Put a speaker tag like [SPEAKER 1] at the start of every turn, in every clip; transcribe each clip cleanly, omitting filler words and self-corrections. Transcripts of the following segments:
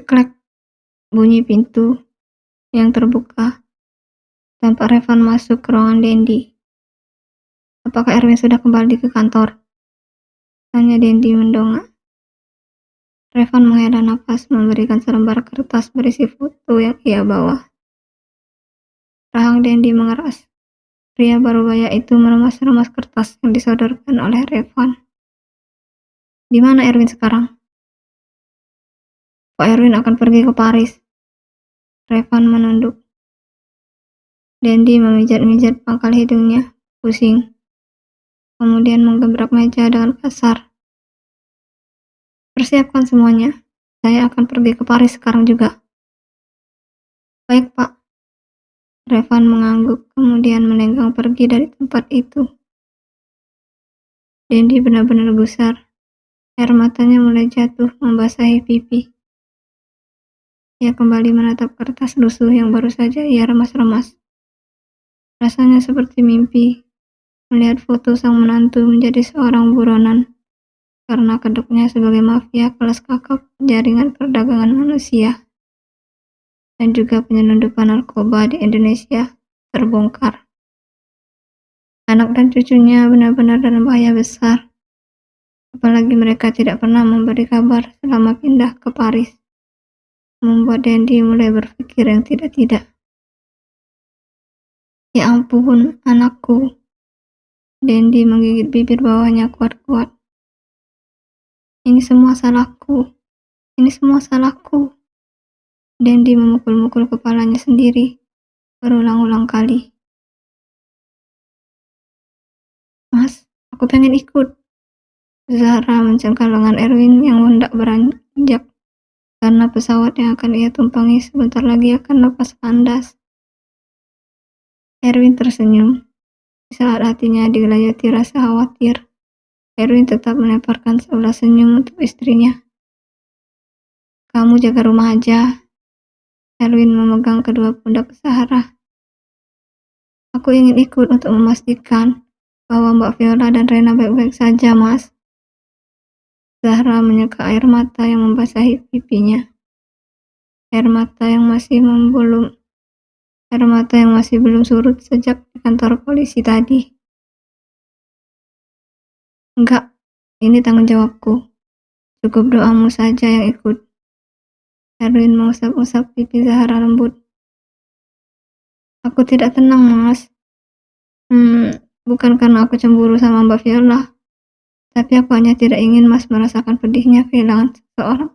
[SPEAKER 1] Klek, bunyi pintu yang terbuka. Tampak Revan masuk ke ruangan Dendi. "Apakah Erwin sudah kembali ke kantor?" tanya Dendi mendongak. Revan menghela napas memberikan selembar kertas berisi foto yang ia bawa. Rahang Dendi mengeras. Pria parubaya itu meremas-remas kertas yang disodorkan oleh Revan. "Di mana Erwin sekarang?" "Pak Erwin akan pergi ke Paris." Revan menunduk. Dendi memijat-mijat pangkal hidungnya, pusing. Kemudian menggebrak meja dengan kasar. "Persiapkan semuanya. Saya akan pergi ke Paris sekarang juga." "Baik, Pak." Revan mengangguk, kemudian melenggang pergi dari tempat itu. Dendi benar-benar gusar. Air matanya mulai jatuh membasahi pipi. Ia kembali menatap kertas lusuh yang baru saja ia remas-remas. Rasanya seperti mimpi, melihat foto sang menantu menjadi seorang buronan karena kedoknya sebagai mafia kelas kakap jaringan perdagangan manusia dan juga penyelundupan narkoba di Indonesia terbongkar. Anak dan cucunya benar-benar dalam bahaya besar. Apalagi mereka tidak pernah memberi kabar selama pindah ke Paris. Membuat Dendi mulai berpikir yang tidak-tidak. "Ya ampun, anakku." Dendi menggigit bibir bawahnya kuat-kuat. "Ini semua salahku. Ini semua salahku." Dendi memukul-mukul kepalanya sendiri berulang-ulang kali. "Mas, aku pengen ikut." Zahra mencengkal lengan Erwin yang hendak beranjak karena pesawat yang akan ia tumpangi sebentar lagi akan lepas landas. Erwin tersenyum. Di saat hatinya digelayuti rasa khawatir, Erwin tetap melemparkan seulas senyum untuk istrinya. "Kamu jaga rumah aja." Erwin memegang kedua pundak Zahra. "Aku ingin ikut untuk memastikan bahwa Mbak Viola dan Rena baik-baik saja, Mas." Zahra menyeka air mata yang membasahi pipinya. Air mata yang masih belum surut sejak di kantor polisi tadi. "Enggak, ini tanggung jawabku. Cukup doamu saja yang ikut." Erwin mengusap-usap pipi Zahra lembut. "Aku tidak tenang, Mas. Bukan karena aku cemburu sama Mbak Viola. Tapi aku hanya tidak ingin Mas merasakan pedihnya kehilangan seseorang.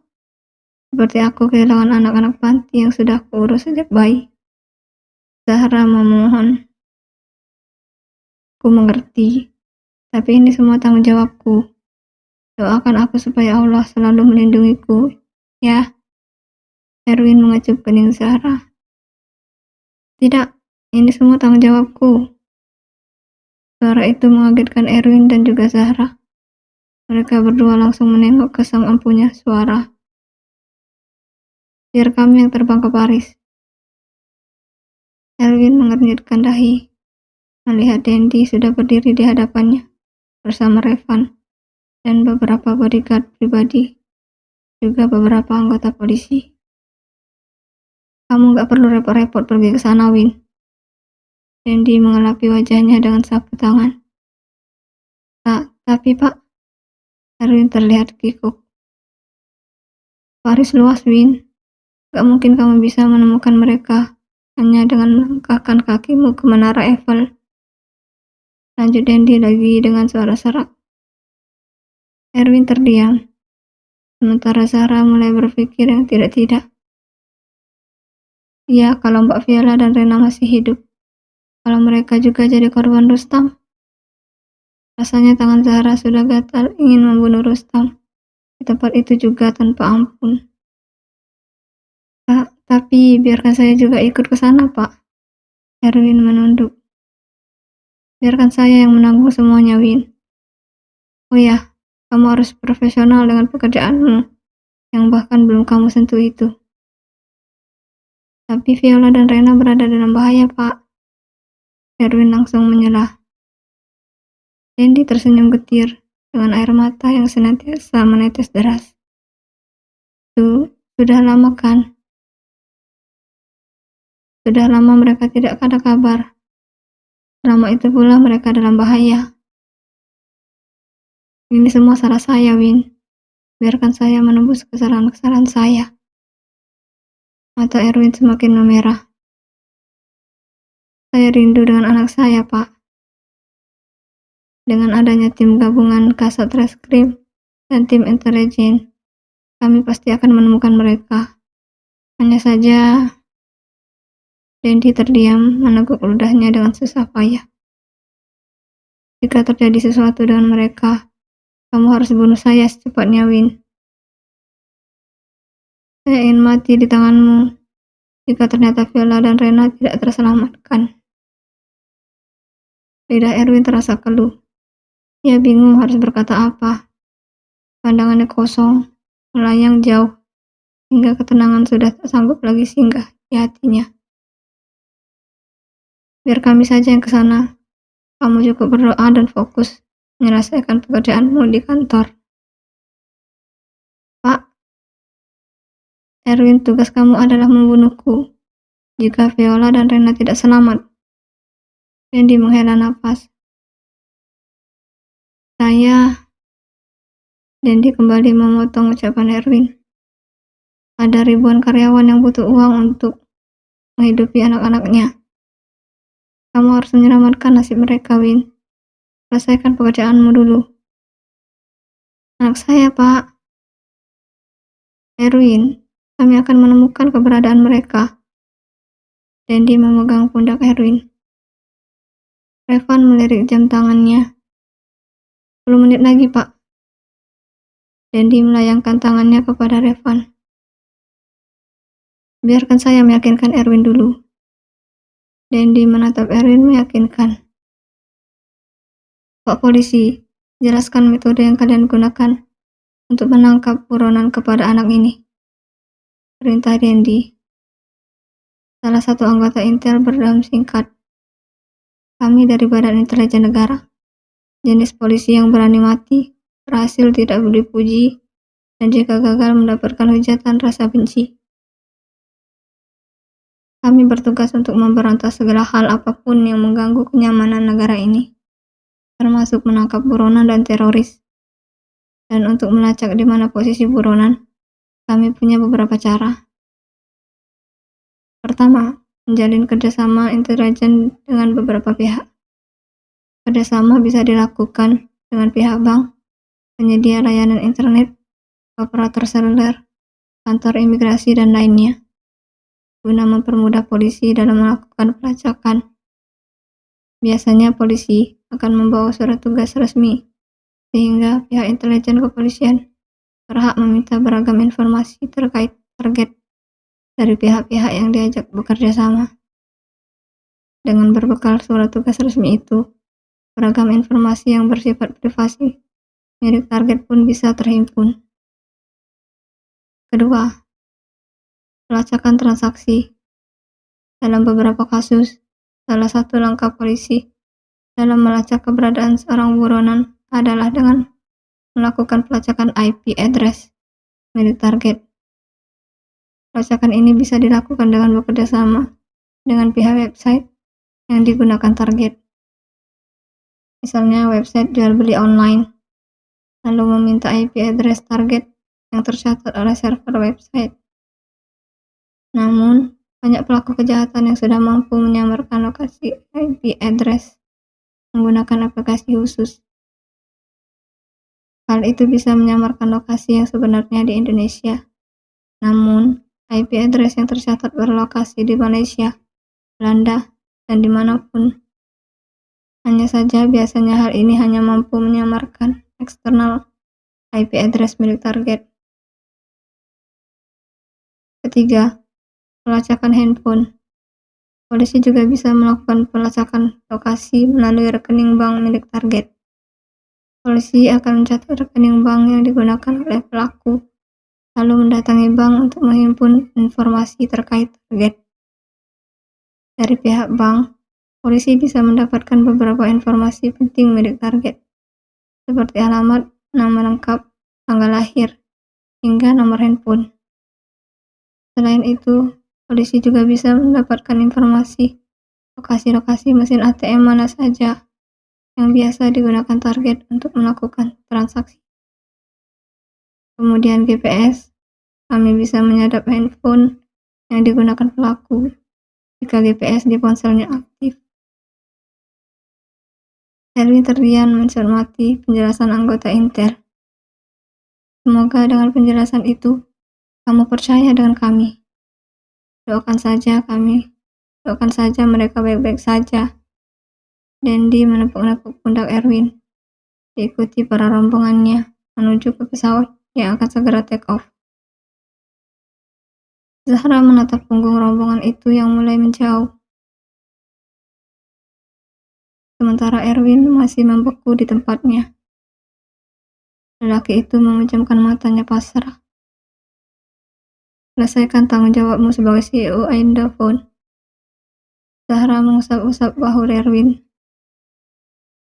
[SPEAKER 1] Seperti aku kehilangan anak-anak panti yang sudah aku urus sejak bayi." Zahra memohon. "Aku mengerti, tapi ini semua tanggung jawabku. Doakan aku supaya Allah selalu melindungiku, ya." Erwin mengecup kening Zahra. "Tidak, ini semua tanggung jawabku." Suara itu mengagetkan Erwin dan juga Zahra. Mereka berdua langsung menengok ke sang empunya suara. "Biar kami yang terbang ke Paris." Erwin mengernyitkan dahi, melihat Dendi sudah berdiri di hadapannya bersama Revan dan beberapa bodyguard pribadi, juga beberapa anggota polisi. "Kamu gak perlu repot-repot pergi ke sana, Win." Dendi mengelapi wajahnya dengan sapu tangan. Tapi Pak." Erwin terlihat kikuk. "Paris luas, Win. Gak mungkin kamu bisa menemukan mereka hanya dengan melangkahkan kakimu ke Menara Eiffel." Lanjut Dendi lagi dengan suara serak. Erwin terdiam. Sementara Zahra mulai berpikir yang tidak-tidak. Ya, kalau Mbak Viola dan Rena masih hidup. Kalau mereka juga jadi korban Rustam. Rasanya tangan Zahra sudah gatal ingin membunuh Rustam. Di tempat itu juga tanpa ampun. Tapi biarkan saya juga ikut ke sana, Pak." Erwin menunduk. "Biarkan saya yang menanggung semuanya, Win. Oh ya, kamu harus profesional dengan pekerjaanmu yang bahkan belum kamu sentuh itu." "Tapi Viola dan Rena berada dalam bahaya, Pak." Erwin langsung menyelah. Dendi tersenyum getir dengan air mata yang senantiasa menetes deras. Sudah lama kan? Sudah lama mereka tidak ada kabar. Selama itu pula mereka dalam bahaya. Ini semua salah saya, Win. Biarkan saya menembus kesalahan-kesalahan saya. Mata Erwin semakin memerah. Saya rindu dengan anak saya, Pak. Dengan adanya tim gabungan Kasat Reskrim dan tim intelijen, kami pasti akan menemukan mereka. Hanya saja, Dendi terdiam meneguk ludahnya dengan susah payah. Jika terjadi sesuatu dengan mereka, kamu harus bunuh saya secepatnya, Win. Saya ingin mati di tanganmu jika ternyata Viola dan Rena tidak terselamatkan. Lidah Erwin terasa keluh. Ia bingung harus berkata apa. Pandangannya kosong, melayang jauh, hingga ketenangan sudah tak sanggup lagi singgah di hatinya. Biar kami saja yang ke sana. Kamu cukup berdoa dan fokus menyelesaikan pekerjaanmu di kantor. Pak, Erwin, tugas kamu adalah membunuhku jika Viola dan Rena tidak selamat. Dendi menghela nafas. Dendi kembali memotong ucapan Erwin. Ada ribuan karyawan yang butuh uang untuk menghidupi anak-anaknya. Kamu harus menyelamatkan nasib mereka, Win. Selesaikan pekerjaanmu dulu. Anak saya, Pak. Erwin, kami akan menemukan keberadaan mereka. Dendi memegang pundak Erwin. Revan melirik jam tangannya. 10 menit lagi, Pak. Dendi melayangkan tangannya kepada Revan. Biarkan saya meyakinkan Erwin dulu. Dendi menatap Erwin meyakinkan. Pak polisi, jelaskan metode yang kalian gunakan untuk menangkap buronan kepada anak ini. Perintah Dendi. Salah satu anggota Intel berdam singkat. Kami dari Badan Intelijen Negara. Jenis polisi yang berani mati, berhasil tidak dipuji, dan jika gagal mendapatkan hujatan rasa benci. Kami bertugas untuk memberantas segala hal apapun yang mengganggu kenyamanan negara ini, termasuk menangkap buronan dan teroris. Dan untuk melacak di mana posisi buronan, kami punya beberapa cara. Pertama, menjalin kerjasama intelijen dengan beberapa pihak. Kerjasama bisa dilakukan dengan pihak bank, penyedia layanan internet, operator seluler, kantor imigrasi, dan lainnya, guna mempermudah polisi dalam melakukan pelacakan. Biasanya polisi akan membawa surat tugas resmi, sehingga pihak intelijen kepolisian berhak meminta beragam informasi terkait target dari pihak-pihak yang diajak bekerja sama. Dengan berbekal surat tugas resmi itu, beragam informasi yang bersifat privasi milik target pun bisa terhimpun. Kedua, pelacakan transaksi. Dalam beberapa kasus, salah satu langkah polisi dalam melacak keberadaan seorang buronan adalah dengan melakukan pelacakan IP address milik target. Pelacakan ini bisa dilakukan dengan bekerja sama dengan pihak website yang digunakan target. Misalnya website jual beli online, lalu meminta IP address target yang tercatat oleh server website. Namun, banyak pelaku kejahatan yang sudah mampu menyamarkan lokasi IP address menggunakan aplikasi khusus. Hal itu bisa menyamarkan lokasi yang sebenarnya di Indonesia. Namun, IP address yang tercatat berlokasi di Malaysia, Belanda, dan dimanapun. Hanya saja biasanya hal ini hanya mampu menyamarkan eksternal IP address milik target. Ketiga, pelacakan handphone. Polisi juga bisa melakukan pelacakan lokasi melalui rekening bank milik target. Polisi akan mencatat rekening bank yang digunakan oleh pelaku, lalu mendatangi bank untuk menghimpun informasi terkait target. Dari pihak bank, polisi bisa mendapatkan beberapa informasi penting milik target, seperti alamat, nama lengkap, tanggal lahir, hingga nomor handphone. Selain itu, polisi juga bisa mendapatkan informasi lokasi-lokasi mesin ATM mana saja yang biasa digunakan target untuk melakukan transaksi. Kemudian GPS, kami bisa menyadap handphone yang digunakan pelaku jika GPS di ponselnya aktif. Erwin terdiam mencermati penjelasan anggota Intel. Semoga dengan penjelasan itu, kamu percaya dengan kami. Doakan saja mereka baik-baik saja. Dandy menepuk-nepuk pundak Erwin, diikuti para rombongannya menuju ke pesawat yang akan segera take off. Zahra menatap punggung rombongan itu yang mulai menjauh. Sementara Erwin masih membeku di tempatnya. Lelaki itu memejamkan matanya pasrah. Selesaikan tanggung jawabmu sebagai CEO Indophone. Zahra mengusap-usap bahu Erwin.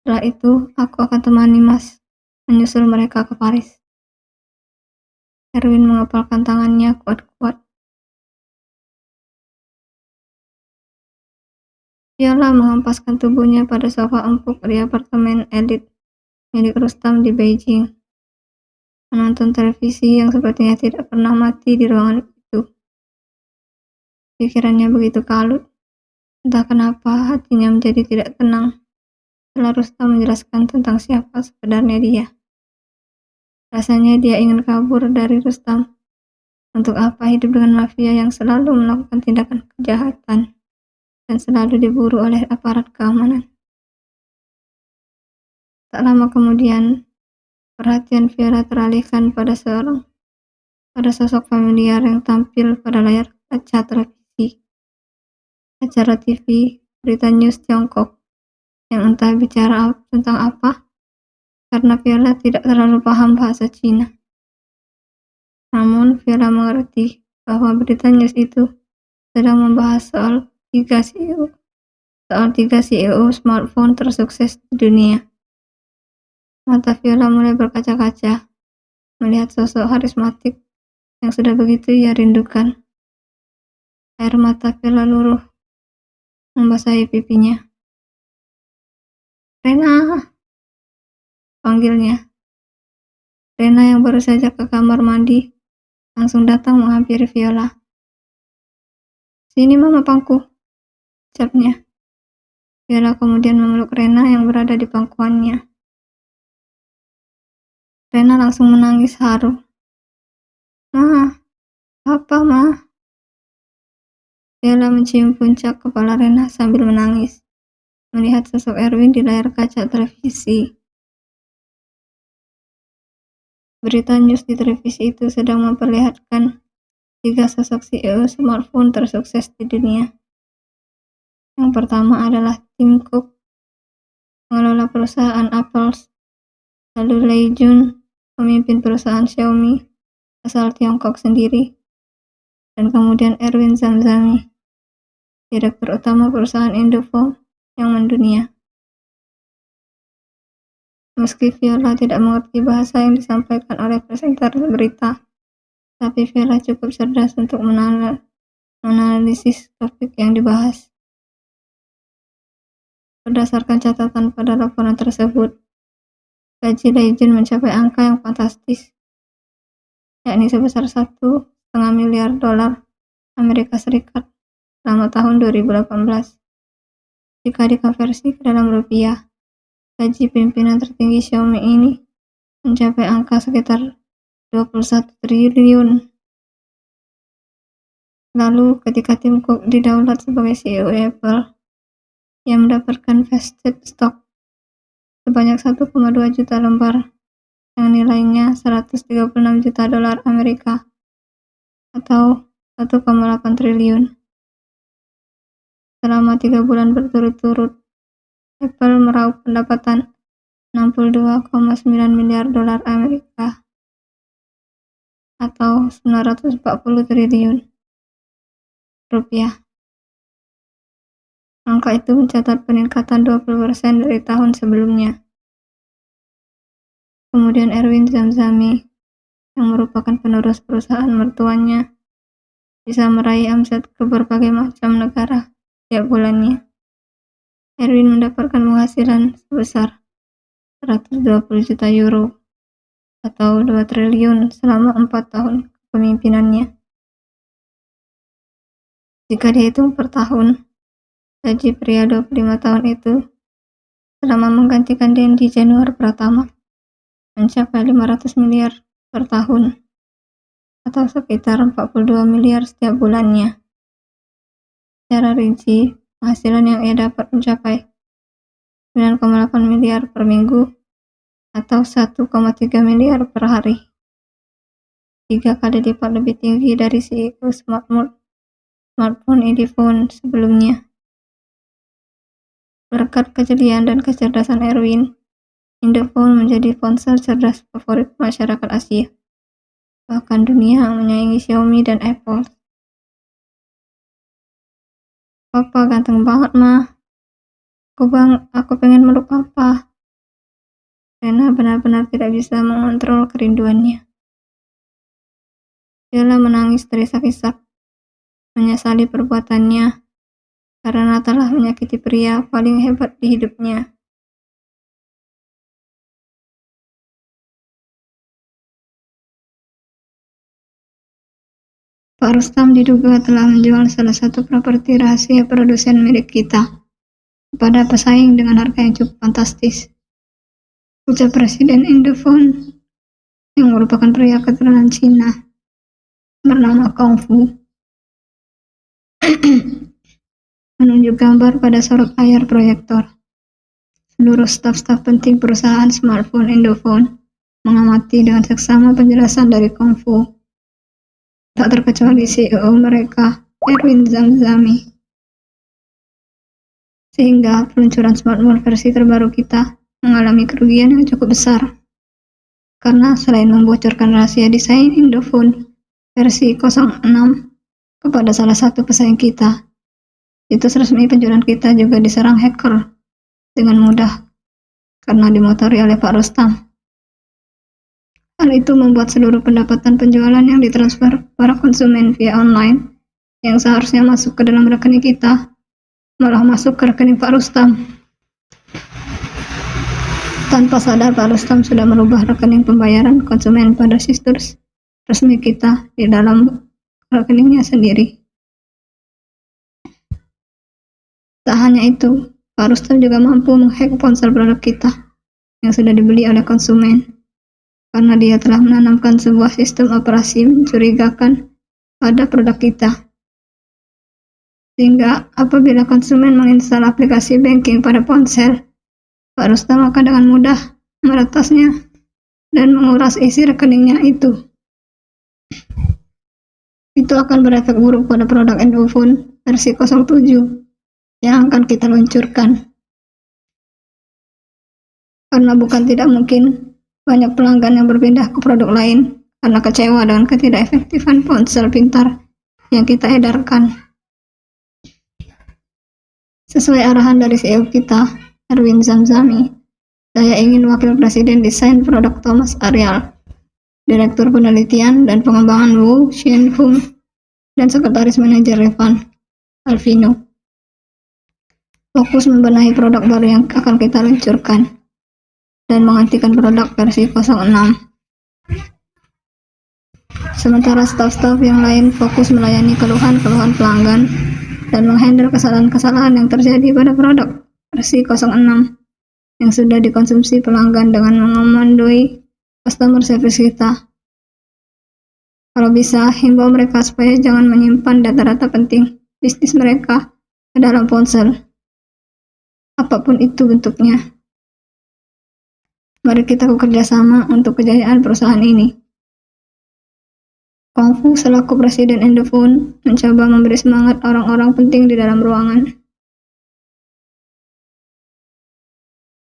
[SPEAKER 1] Setelah itu, aku akan temani Mas menyusul mereka ke Paris. Erwin mengepalkan tangannya kuat-kuat. Viola menghempaskan tubuhnya pada sofa empuk di apartemen elit milik Rustam di Beijing. Menonton televisi yang sepertinya tidak pernah mati di ruangan itu. Pikirannya begitu kalut. Entah kenapa hatinya menjadi tidak tenang setelah Rustam menjelaskan tentang siapa sebenarnya dia. Rasanya dia ingin kabur dari Rustam. Untuk apa hidup dengan mafia yang selalu melakukan tindakan kejahatan dan selalu diburu oleh aparat keamanan. Tak lama kemudian, perhatian Viola teralihkan pada sosok familiar yang tampil pada layar kaca televisi. Acara TV Berita News Tiongkok yang entah bicara tentang apa, karena Viola tidak terlalu paham bahasa Cina. Namun Viola mengerti bahwa Berita News itu sedang membahas soal tiga CEO smartphone tersukses di dunia. Mata Viola mulai berkaca-kaca, melihat sosok karismatik yang sudah begitu ia rindukan. Air mata Viola luruh, membasahi pipinya. Rena, panggilnya. Rena yang baru saja ke kamar mandi, langsung datang menghampiri Viola. Sini mama pangku, ucapnya. Viola kemudian memeluk Rena yang berada di pangkuannya. Rena langsung menangis haru. Ma, apa ma? Viola mencium puncak kepala Rena sambil menangis, melihat sosok Erwin di layar kaca televisi. Berita news di televisi itu sedang memperlihatkan tiga sosok CEO smartphone tersukses di dunia. Yang pertama adalah Tim Cook, pengelola perusahaan Apple, lalu Lei Jun, pemimpin perusahaan Xiaomi asal Tiongkok sendiri, dan kemudian Erwin Zamzami, direktur utama perusahaan Indophone yang mendunia. Meski Viola tidak mengerti bahasa yang disampaikan oleh presenter berita, tapi Viola cukup cerdas untuk menganalisis topik yang dibahas. Berdasarkan catatan pada laporan tersebut, gaji Lei Jun mencapai angka yang fantastis, yakni sebesar 1,5 miliar dolar Amerika Serikat selama tahun 2018. Jika dikonversi ke dalam rupiah, gaji pimpinan tertinggi Xiaomi ini mencapai angka sekitar 21 triliun. Lalu ketika Tim Cook didaulat sebagai CEO Apple, ia mendapatkan vested stock sebanyak 1,2 juta lembar yang nilainya 136 juta dolar Amerika atau 1,8 triliun. Selama 3 bulan berturut-turut, Apple meraup pendapatan 62,9 miliar dolar Amerika atau 940 triliun rupiah. Angka itu mencatat peningkatan 20% dari tahun sebelumnya. Kemudian Erwin Zamzami, yang merupakan penerus perusahaan mertuanya, bisa meraih omset ke berbagai macam negara tiap bulannya. Erwin mendapatkan penghasilan sebesar 120 juta euro atau 2 triliun selama 4 tahun kepemimpinannya. Jika dihitung per tahun, gaji pria 25 tahun itu selama menggantikan Dendi Januar Pratama mencapai 500 miliar per tahun atau sekitar 42 miliar setiap bulannya. Secara rinci, penghasilan yang ia dapat mencapai 9,8 miliar per minggu atau 1,3 miliar per hari. 3 kali lipat lebih tinggi dari CEO smartphone Indophone sebelumnya. Berkat kejelian dan kecerdasan Erwin, Indophone menjadi ponsel cerdas favorit masyarakat Asia. Bahkan dunia menyaingi Xiaomi dan Apple. Papa ganteng banget, Ma. Aku pengen meluk Papa. Rena benar-benar tidak bisa mengontrol kerinduannya. Bella menangis terisak-isak, menyesali perbuatannya karena telah menyakiti pria paling hebat di hidupnya. Pak Rustam diduga telah menjual salah satu properti rahasia produsen milik kita kepada pesaing dengan harga yang cukup fantastis. Ucap Presiden Indophone yang merupakan pria keturunan Cina bernama Kung Fu menunjuk gambar pada sorot layar proyektor. Seluruh staf-staf penting perusahaan smartphone Indophone mengamati dengan seksama penjelasan dari Kung Fu. Tak terkecuali CEO mereka, Erwin Zamzami. Sehingga peluncuran smartphone versi terbaru kita mengalami kerugian yang cukup besar. Karena selain membocorkan rahasia desain Indophone versi 06 kepada salah satu pesaing kita, situs resmi penjualan kita juga diserang hacker dengan mudah karena dimotori oleh Pak Rustam. Hal itu membuat seluruh pendapatan penjualan yang ditransfer para konsumen via online yang seharusnya masuk ke dalam rekening kita malah masuk ke rekening Pak Rustam. Tanpa sadar, Pak Rustam sudah merubah rekening pembayaran konsumen pada situs resmi kita di dalam rekeningnya sendiri. Tak hanya itu, Pak Rustam juga mampu menghack ponsel produk kita yang sudah dibeli oleh konsumen karena dia telah menanamkan sebuah sistem operasi mencurigakan pada produk kita. Sehingga apabila konsumen menginstal aplikasi banking pada ponsel, Pak Rustam akan dengan mudah meretasnya dan menguras isi rekeningnya itu. Itu akan berefek buruk pada produk Indophone versi 07 yang akan kita luncurkan. Karena bukan tidak mungkin banyak pelanggan yang berpindah ke produk lain karena kecewa dengan ketidakefektifan ponsel pintar yang kita edarkan. Sesuai arahan dari CEO kita, Erwin Zamzami, saya ingin Wakil Presiden Desain Produk Thomas Arial, Direktur Penelitian dan Pengembangan Wu Xianfeng, dan Sekretaris Manajer Revan Alvino fokus membenahi produk baru yang akan kita luncurkan dan menggantikan produk versi 06. Sementara staf-staf yang lain fokus melayani keluhan-keluhan pelanggan dan menghandle kesalahan-kesalahan yang terjadi pada produk versi 06 yang sudah dikonsumsi pelanggan dengan mengomandoi customer service kita. Kalau bisa, himbau mereka supaya jangan menyimpan data-data penting bisnis mereka ke dalam ponsel, apapun itu bentuknya. Mari kita bekerja sama untuk kejayaan perusahaan ini. Kung Fu selaku Presiden Indophone mencoba memberi semangat orang-orang penting di dalam ruangan.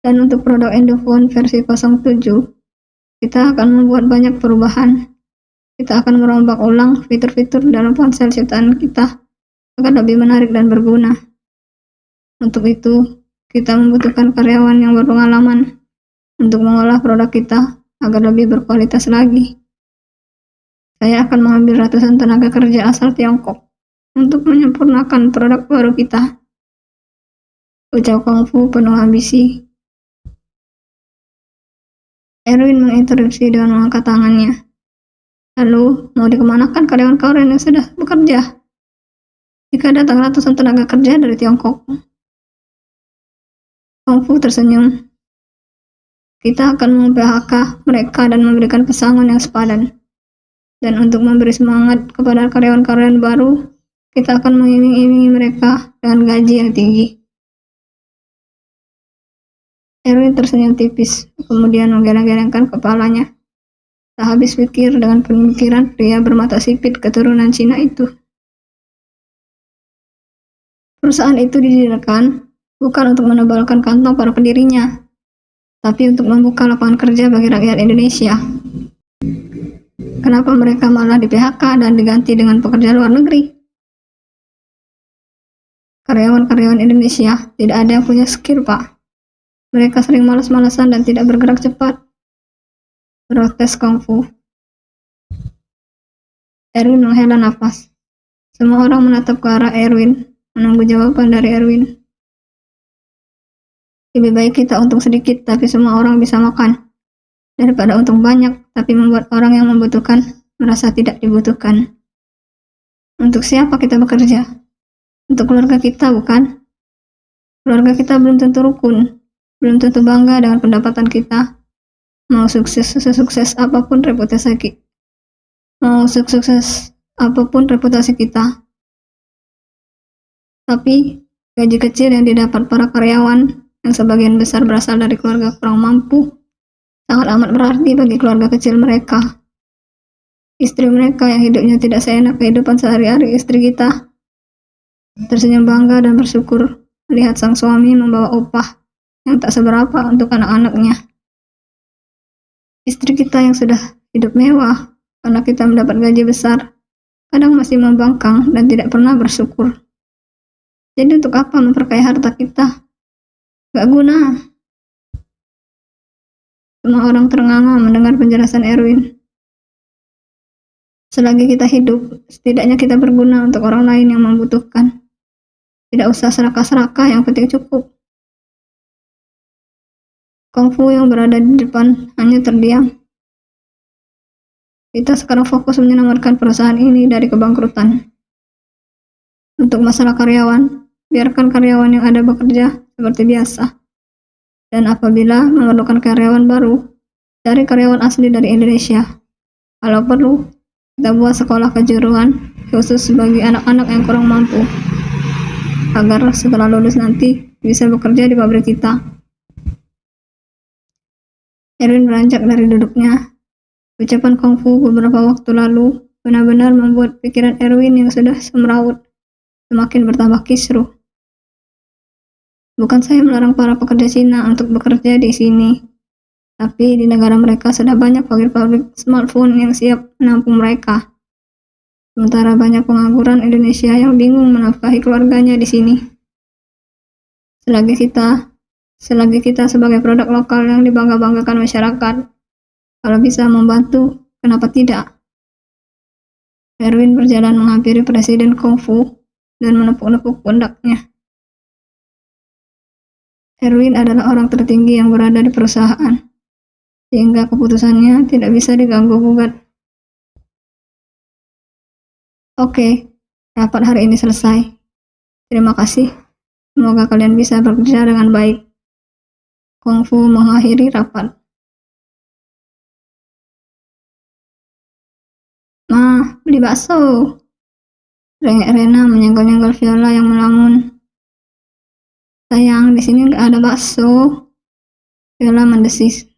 [SPEAKER 1] Dan untuk produk Indophone versi 07, kita akan membuat banyak perubahan. Kita akan merombak ulang fitur-fitur dalam ponsel ciptaan kita agar lebih menarik dan berguna. Untuk itu, kita membutuhkan karyawan yang berpengalaman untuk mengolah produk kita agar lebih berkualitas lagi. Saya akan mengambil ratusan tenaga kerja asal Tiongkok untuk menyempurnakan produk baru kita, ucap Kung Fu penuh ambisi. Erwin menginterupsi dengan mengangkat tangannya. Lalu, mau dikemanakan karyawan-karyawan yang sudah bekerja? Jika datang ratusan tenaga kerja dari Tiongkok. Kung Fu tersenyum. Kita akan mem-PHK mereka dan memberikan pesangon yang sepadan. Dan untuk memberi semangat kepada karyawan-karyawan baru, kita akan mengiming-imingi mereka dengan gaji yang tinggi. Erwin tersenyum tipis, kemudian menggeleng-gelengkan kepalanya. Tak habis pikir dengan pemikiran pria bermata sipit keturunan Cina itu. Perusahaan itu didirikan bukan untuk menebalkan kantong para pendirinya, tapi untuk membuka lapangan kerja bagi rakyat Indonesia. Kenapa mereka malah di-PHK dan diganti dengan pekerja luar negeri? Karyawan-karyawan Indonesia tidak ada yang punya skill, Pak. Mereka sering malas-malasan dan tidak bergerak cepat. Protes Kung Fu. Erwin menghela nafas. Semua orang menatap ke arah Erwin, menunggu jawaban dari Erwin. Lebih baik kita untung sedikit, tapi semua orang bisa makan, daripada untung banyak, tapi membuat orang yang membutuhkan merasa tidak dibutuhkan. Untuk siapa kita bekerja? Untuk keluarga kita, bukan? Keluarga kita belum tentu rukun, belum tentu bangga dengan pendapatan kita. Mau sukses sesukses apapun reputasi kita. Tapi gaji kecil yang didapat para karyawan yang sebagian besar berasal dari keluarga kurang mampu sangat amat berarti bagi keluarga kecil mereka. Istri mereka yang hidupnya tidak seenak kehidupan sehari-hari istri kita tersenyum bangga dan bersyukur melihat sang suami membawa upah yang tak seberapa untuk anak-anaknya. Istri kita yang sudah hidup mewah karena kita mendapat gaji besar kadang masih membangkang dan tidak pernah bersyukur. Jadi untuk apa memperkaya harta kita? Gak guna. Semua orang ternganga mendengar penjelasan Erwin. Selagi kita hidup, setidaknya kita berguna untuk orang lain yang membutuhkan. Tidak usah serakah-serakah, yang penting cukup. Kung Fu yang berada di depan hanya terdiam. Kita sekarang fokus menyelamatkan perusahaan ini dari kebangkrutan. Untuk masalah karyawan, biarkan karyawan yang ada bekerja seperti biasa. Dan apabila memerlukan karyawan baru, cari karyawan asli dari Indonesia. Kalau perlu, kita buat sekolah kejuruan khusus bagi anak-anak yang kurang mampu, agar setelah lulus nanti bisa bekerja di pabrik kita. Erwin beranjak dari duduknya. Ucapan Kung Fu beberapa waktu lalu benar-benar membuat pikiran Erwin yang sudah semrawut semakin bertambah kisruh. Bukan saya melarang para pekerja Cina untuk bekerja di sini, tapi di negara mereka sudah banyak pabrik-pabrik smartphone yang siap menampung mereka. Sementara banyak pengangguran Indonesia yang bingung menafkahi keluarganya di sini. Selagi kita sebagai produk lokal yang dibangga-banggakan masyarakat, kalau bisa membantu, kenapa tidak? Erwin berjalan menghampiri Presiden Kung Fu dan menepuk-nepuk pundaknya. Erwin adalah orang tertinggi yang berada di perusahaan, sehingga keputusannya tidak bisa diganggu-gugat. Oke, rapat hari ini selesai. Terima kasih. Semoga kalian bisa bekerja dengan baik. Kung Fu mengakhiri rapat. Ma, beli bakso. Rengek Rena menyenggol-nyenggol Viola yang melamun. Sayang, di sini nggak ada bakso. Viola mendesis.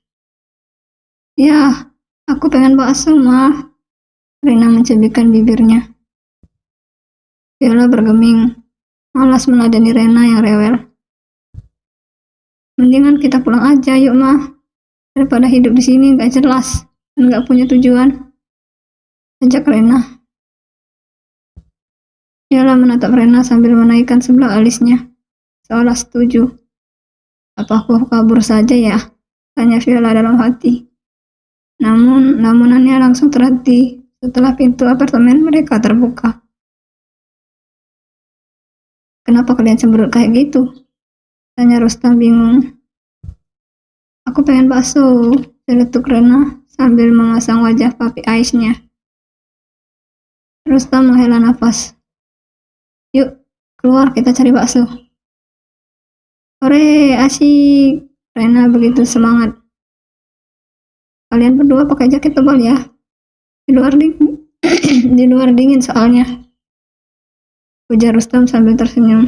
[SPEAKER 1] Ya, aku pengen bakso, Ma. Rena mencubitkan bibirnya. Viola bergeming, malas meladeni Rena yang rewel. Mendingan kita pulang aja, yuk, Ma. Daripada hidup di sini nggak jelas dan nggak punya tujuan. Ajak Rena. Viola menatap Rena sambil menaikkan sebelah alisnya, seolah setuju. Apa aku kabur saja ya? Tanya Viola dalam hati. Namun, lamunannya langsung terhenti setelah pintu apartemen mereka terbuka. "Kenapa kalian cemberut kayak gitu?" tanya Rustam bingung. "Aku pengen bakso," celetuk Rena sambil memasang wajah papi Aisnya. Rustam menghela nafas. "Yuk, keluar kita cari bakso." "Hore, asik." Rena begitu semangat. "Kalian berdua pakai jaket tebal ya. Di luar dingin, di luar dingin soalnya," ujar Rustam sambil tersenyum.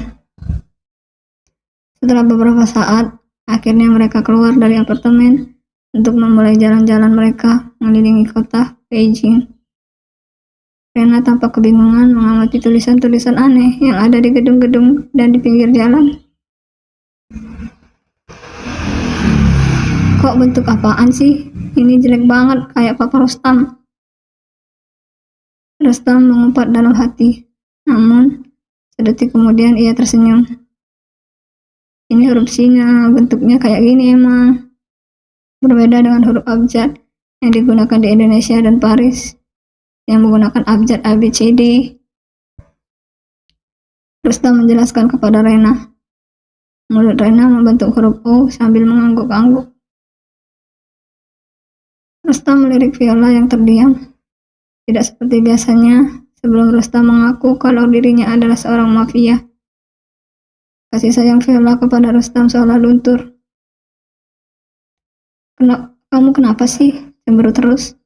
[SPEAKER 1] Setelah beberapa saat, akhirnya mereka keluar dari apartemen untuk memulai jalan-jalan mereka mengelilingi kota Beijing. Rena tampak kebingungan mengamati tulisan-tulisan aneh yang ada di gedung-gedung dan di pinggir jalan. "Kok bentuk apaan sih? Ini jelek banget, kayak Papa Rustam." Rustam mengumpat dalam hati. Namun, sedetik kemudian ia tersenyum. "Ini huruf Cina, bentuknya kayak gini emang. Berbeda dengan huruf abjad yang digunakan di Indonesia dan Paris, yang menggunakan abjad ABCD." Rustam menjelaskan kepada Rena. Mulut Rena membentuk huruf O sambil mengangguk-angguk. Rustam melirik Viola yang terdiam. Tidak seperti biasanya, sebelum Rustam mengaku kalau dirinya adalah seorang mafia. Kasih sayang Viola kepada Rustam seolah luntur. "Kamu kenapa sih? Cemburu terus?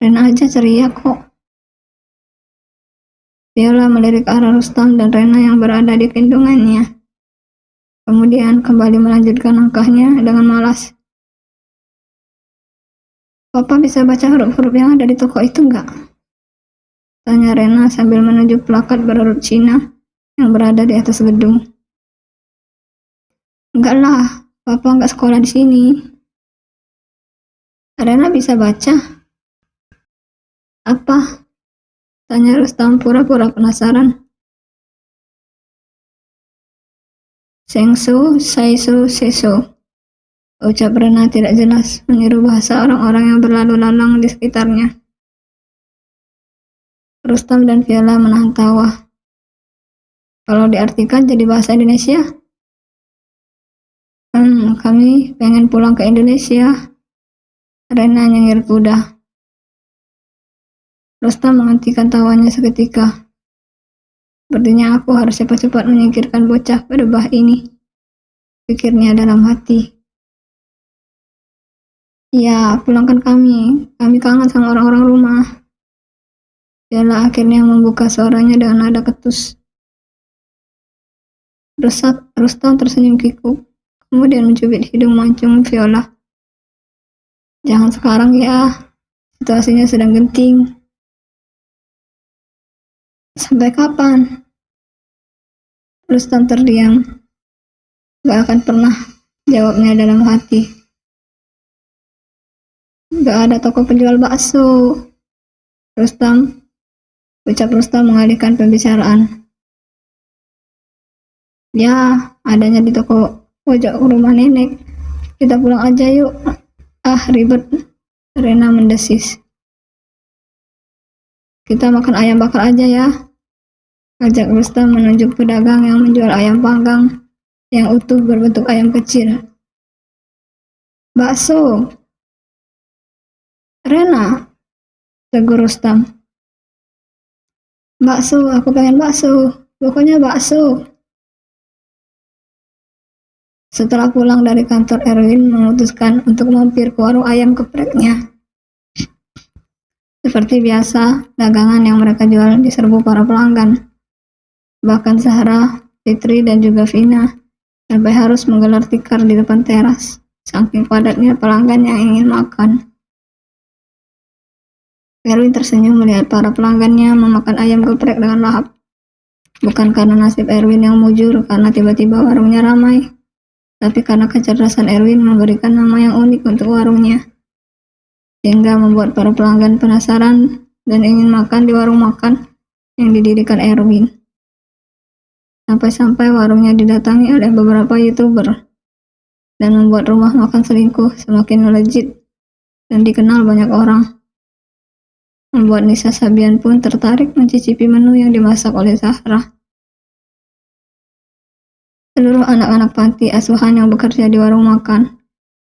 [SPEAKER 1] Rena aja ceria kok." Viola melirik arah Rustam dan Rena yang berada di gendongannya. Kemudian kembali melanjutkan langkahnya dengan malas. "Papa bisa baca huruf-huruf yang ada di toko itu nggak?" tanya Rena sambil menunjuk plakat berhuruf Cina yang berada di atas gedung. "Enggak lah, Papa nggak sekolah di sini." "Rena bisa baca." "Apa?" tanya Rustam pura-pura penasaran. "Sengso, saiso, seso," ucap Rena tidak jelas, meniru bahasa orang-orang yang berlalu lalang di sekitarnya. Rustam dan Viola menahan tawa. "Kalau diartikan jadi bahasa Indonesia?" Kami pengen pulang ke Indonesia." Rena nyengir kuda. Rustam menghentikan tawanya seketika. "Sepertinya aku harus cepat-cepat menyingkirkan bocah berbah ini," pikirnya dalam hati. "Ya, pulangkan kami. Kami kangen sama orang-orang rumah." Viola akhirnya membuka suaranya dengan nada ketus. Rustam tersenyum kikuk, kemudian mencubit hidung mancung Viola. "Jangan sekarang ya, situasinya sedang genting." "Sampai kapan?" Rustam terdiam. "Gak akan pernah," jawabnya dalam hati. "Gak ada toko penjual bakso." Ucap Rustam mengalihkan pembicaraan. "Ya, adanya di toko pojok rumah nenek. Kita pulang aja yuk." "Ah, ribet," Rena mendesis. "Kita makan ayam bakar aja ya," ajak Rustam menunjuk pedagang yang menjual ayam panggang yang utuh berbentuk ayam kecil. "Bakso." "Rena," tegur Rustam. "Bakso, aku pengen bakso. Pokoknya bakso." Setelah pulang dari kantor, Erwin memutuskan untuk mampir ke warung ayam gepreknya. Seperti biasa, dagangan yang mereka jual diserbu para pelanggan. Bahkan Zahra, Fitri, dan juga Vina sampai harus menggelar tikar di depan teras, saking padatnya pelanggan yang ingin makan. Erwin tersenyum melihat para pelanggannya memakan ayam geprek dengan lahap. Bukan karena nasib Erwin yang mujur karena tiba-tiba warungnya ramai, tapi karena kecerdasan Erwin memberikan nama yang unik untuk warungnya, sehingga membuat para pelanggan penasaran dan ingin makan di warung makan yang didirikan Erwin. Sampai-sampai warungnya didatangi oleh beberapa YouTuber dan membuat rumah makan selingkuh semakin melejit dan dikenal banyak orang. membuat Nisa Sabian pun tertarik mencicipi menu yang dimasak oleh Zahra. Seluruh anak-anak panti asuhan yang bekerja di warung makan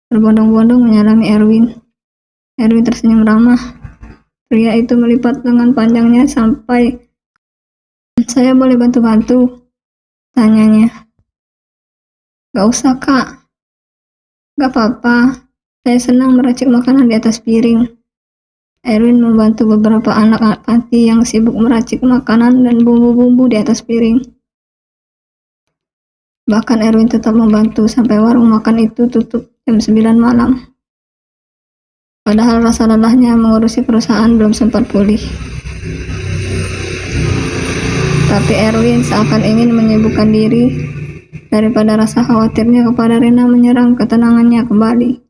[SPEAKER 1] berbondong-bondong menyalami Erwin. Erwin tersenyum ramah. Pria itu melipat lengan panjangnya sampai, "Saya boleh bantu-bantu?" tanyanya. "Gak usah, Kak. Gak apa-apa. Saya senang meracik makanan di atas piring." Erwin membantu beberapa anak-anak panti yang sibuk meracik makanan dan bumbu-bumbu di atas piring. Bahkan Erwin tetap membantu sampai warung makan itu tutup jam 9 malam. Padahal rasa lelahnya mengurusi perusahaan belum sempat pulih. Tapi Erwin seakan ingin menyibukkan diri daripada rasa khawatirnya kepada Rena menyerang ketenangannya kembali.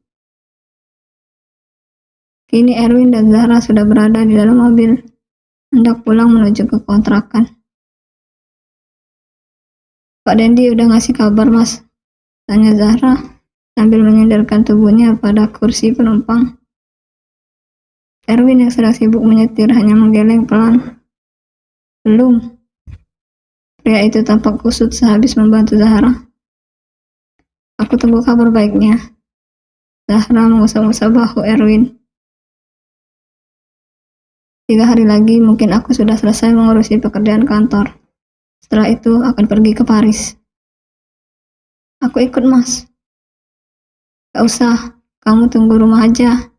[SPEAKER 1] Kini Erwin dan Zahra sudah berada di dalam mobil, hendak pulang menuju ke kontrakan. "Pak Dendi udah ngasih kabar, Mas?" tanya Zahra sambil menyandarkan tubuhnya pada kursi penumpang. Erwin yang sedang sibuk menyetir hanya menggeleng pelan. "Belum." Pria itu tampak kusut sehabis membantu Zahra. "Aku tunggu kabar baiknya." Zahra mengusap-usap bahu Erwin. "3 hari lagi mungkin aku sudah selesai mengurusi pekerjaan kantor. Setelah itu akan pergi ke Paris." "Aku ikut, Mas." "Gak usah, kamu tunggu rumah aja."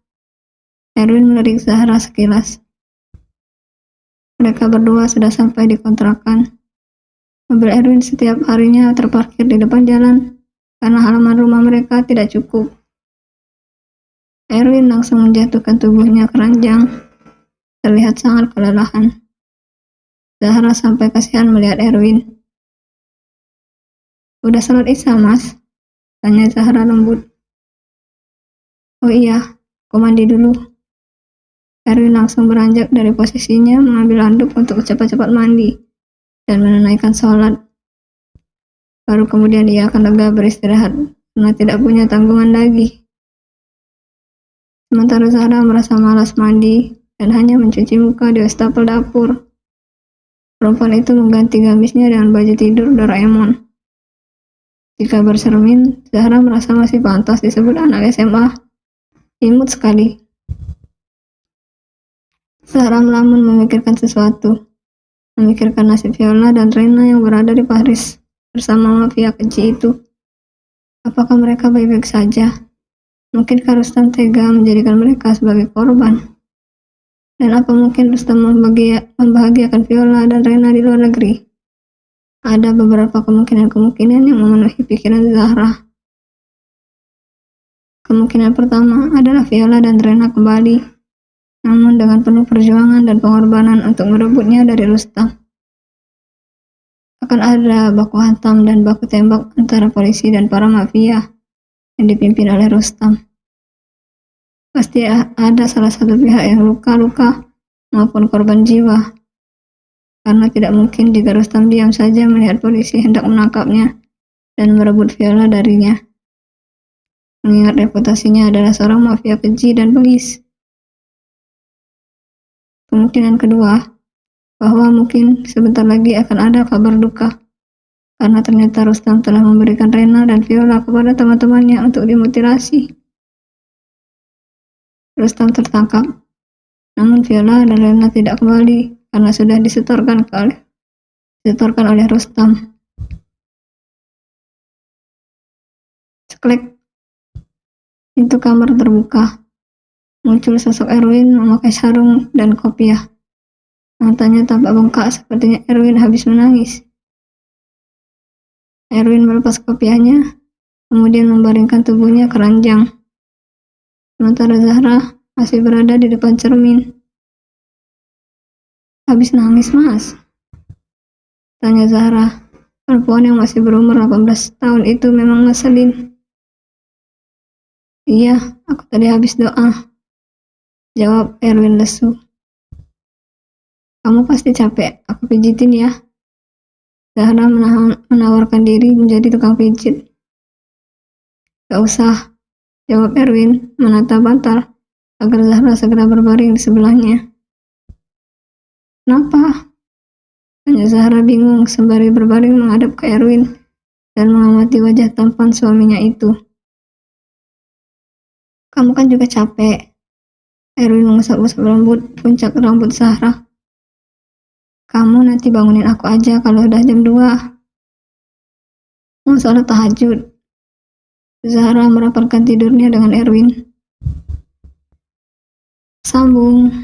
[SPEAKER 1] Erwin melirik Zahra sekilas. Mereka berdua sudah sampai di kontrakan. Mobil Erwin setiap harinya terparkir di depan jalan karena halaman rumah mereka tidak cukup. Erwin langsung menjatuhkan tubuhnya ke ranjang, terlihat sangat kelelahan. Zahra sampai kasihan melihat Erwin. "Udah salat Isya, Mas?" tanya Zahra lembut. "Oh iya, aku mandi dulu." Erwin langsung beranjak dari posisinya mengambil handuk untuk cepat-cepat mandi dan menunaikan sholat. Baru kemudian ia akan lega beristirahat karena tidak punya tanggungan lagi. Sementara Zahra merasa malas mandi dan hanya mencuci muka di wastafel dapur. Perempuan itu mengganti gamisnya dengan baju tidur Doraemon. Jika bercermin, Zahra merasa masih pantas disebut anak SMA. Imut sekali. Zahra melamun memikirkan sesuatu. Memikirkan nasib Viola dan Rena yang berada di Paris bersama mafia keji itu. Apakah mereka baik-baik saja? Mungkinkah Rustam tega menjadikan mereka sebagai korban? Dan apa mungkin Rustam membahagiakan Viola dan Rena di luar negeri? Ada beberapa kemungkinan-kemungkinan yang memenuhi pikiran Zahra. Kemungkinan pertama adalah Viola dan Rena kembali, namun dengan penuh perjuangan dan pengorbanan untuk merebutnya dari Rustam. Akan ada baku hantam dan baku tembak antara polisi dan para mafia yang dipimpin oleh Rustam. Pasti ada salah satu pihak yang luka-luka maupun korban jiwa. Karena tidak mungkin jika Rustam diam saja melihat polisi hendak menangkapnya dan merebut Viola darinya. Mengingat reputasinya adalah seorang mafia keji dan bengis. Kemungkinan kedua, bahwa mungkin sebentar lagi akan ada kabar duka. Karena ternyata Rustam telah memberikan Rena dan Viola kepada teman-temannya untuk dimutilasi. Rustam tertangkap, namun Viola dan Rena tidak kembali karena sudah disetorkan oleh Rustam. Ceklek, pintu kamar terbuka. Muncul sosok Erwin memakai sarung dan kopiah. Matanya tampak bengkak sepertinya Erwin habis menangis. Erwin melepas kopiahnya, kemudian membaringkan tubuhnya ke ranjang. Sementara Zahra masih berada di depan cermin. "Habis nangis, Mas?" tanya Zahra. Perempuan yang masih berumur 18 tahun itu memang ngeselin. "Iya, aku tadi habis doa," jawab Erwin lesu. "Kamu pasti capek, aku pijitin ya." Zahra menawarkan diri menjadi tukang pijit. "Gak usah," jawab Erwin menata bantal agar Zahra segera berbaring di sebelahnya. Kenapa? Tanya Zahra bingung sembari berbaring menghadap ke Erwin dan mengamati wajah tampan suaminya itu. Kamu kan juga capek. Erwin mengusap-usap puncak rambut Zahra. Kamu nanti bangunin aku aja kalau udah jam 2. Mau sholat tahajud. Zahra merapatkan tidurnya dengan Erwin. Sambung.